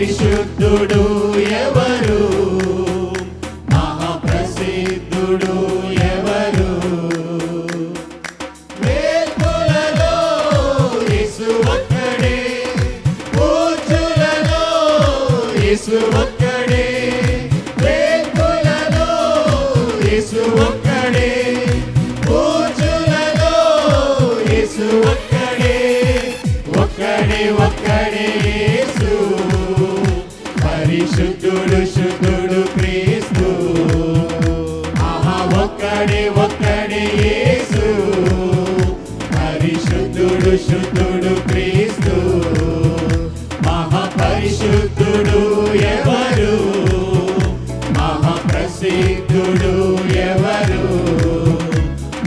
పరిశుద్ధుడు ఎవరు, మహాప్రసిద్ధుడు ఎవరు. వేల్పులలో యేసు ఒక్కడే, ఊచులలో యేసు ఒక్కడే, వేల్పులలో యేసు ఒక్కడే, ఊచులలో యేసు ఒక్కడే. ఒక్కడే ఒక్కడే యేసు, పరిశుద్ధుడు శుద్ధుడు క్రీస్తు. ఆహా ఒక్కడే ఒక్కడే యేసు, పరిశుద్ధుడు శుద్ధుడు క్రీస్తు. మహాపరిశుద్ధుడు ఎవరు, మహాప్రసిద్ధుడు ఎవరు,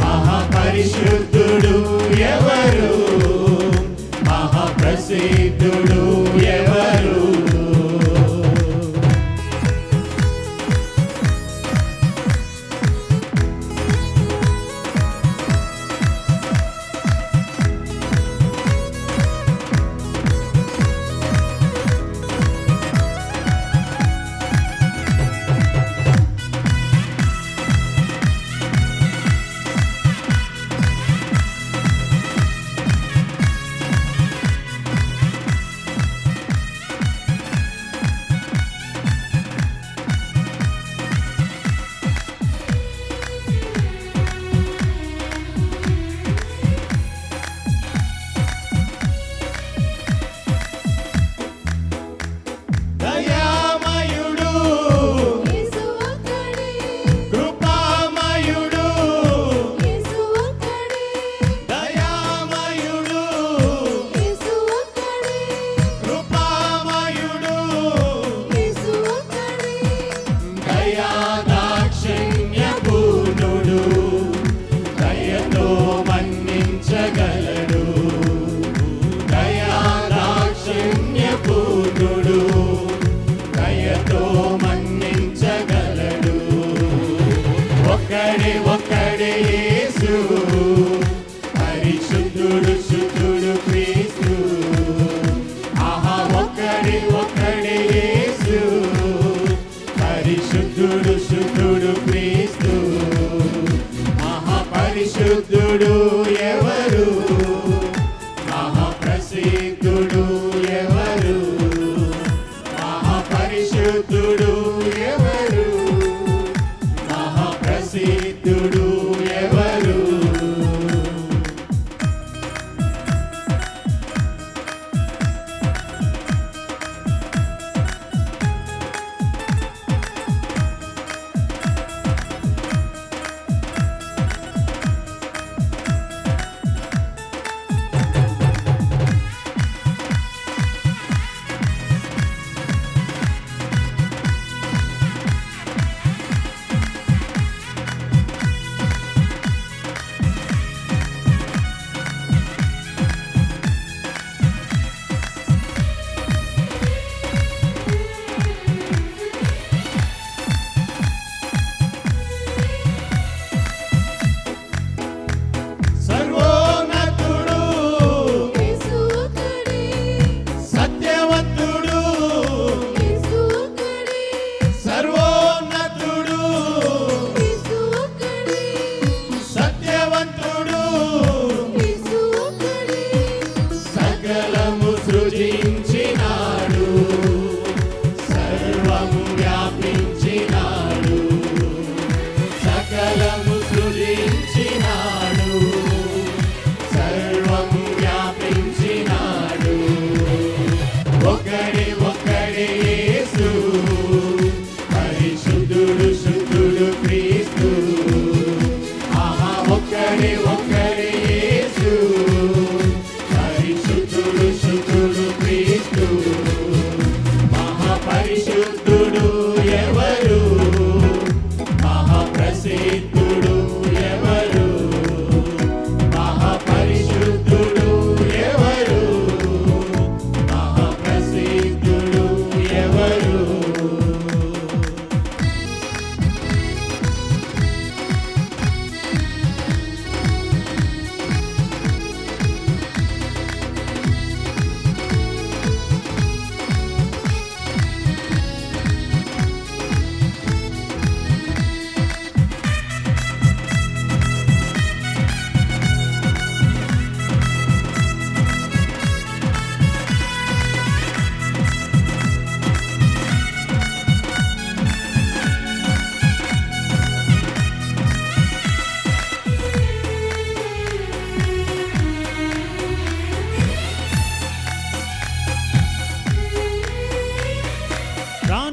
మహాపరిశుద్ధుడు ఎవరు, మహాప్రసిద్ధుడు ఎవరు.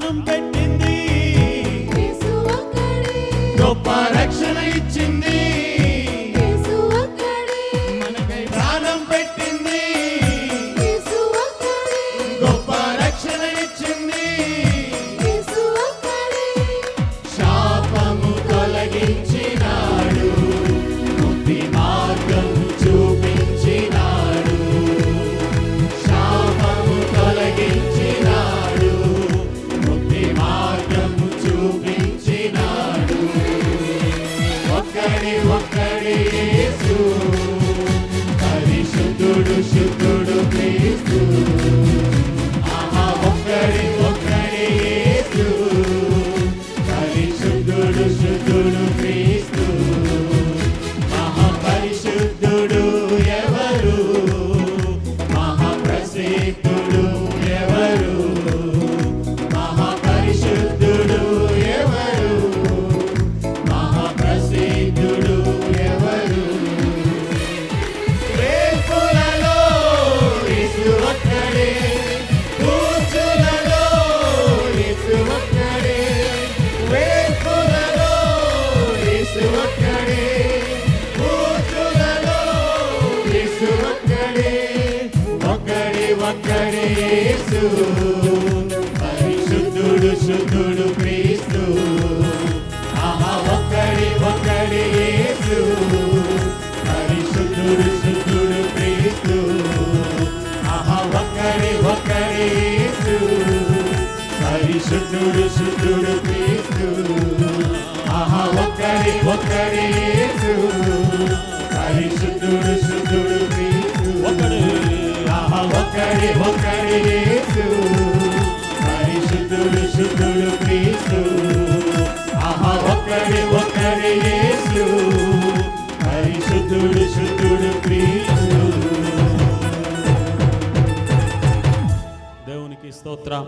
ప్రాణం పెట్టింది, యేసు ఒక్కడే, గొప్ప రక్షణ ఇచ్చింది, యేసు ఒక్కడే, మనకై ప్రాణం పెట్టింది, యేసు ఒక్కడే, గొప్ప రక్షణ ఇచ్చింది. యేసు ఒక్కడే, శాపము తొలగించినాడు, ముక్తి మార్గం చూపించినాడు. శాపము తొలగించినాడు, ముక్తి మార్గం చూపించినాడు. ఒక్కడే యేసు, పరిశుద్ధుడు శుద్ధుడు క్రీస్తు. ఆహా ఒక్కడే యేసు, పరిశుద్ధుడు శుద్ధుడు క్రీస్తు. మహాపరిశుద్ధుడు ఎవరు, మహాప్రసిద్ధుడు ఎవరు, మహాపరిశుద్ధుడు ఎవరు, మహాప్రసిద్ధుడు ఎవరు. వేల్పులలో యేసు ఒక్కడే, కూర్చులలో యేసు ఒక్కడే, వేల్పులలో యేసు ఒక్కడే, కూర్చులలో యేసు ఒక్కడే. ఒక్కడే యేసు, పరిశుద్ధుడు శుద్ధుడు క్రీస్తు. ఆహా ఒక్కడే యేసు, పరిశుద్ధుడు శుద్ధుడు క్రీస్తు. ఆహా ఒక్కడే యేసు, పరిశుద్ధుడు శుద్ధుడు క్రీస్తు. ఆహా ఒక్కడే యేసు, పరిశుద్ధుడు శుద్ధుడు క్రీస్తు. ఆహా ఒక్కడే యేసు, పరిశుద్ధుడు శుద్ధుడు క్రీస్తు. ఆహా ఒక్కడే యేసు, పరిశుద్ధుడు శుద్ధుడు క్రీస్తు. దేవునికి స్తోత్రం.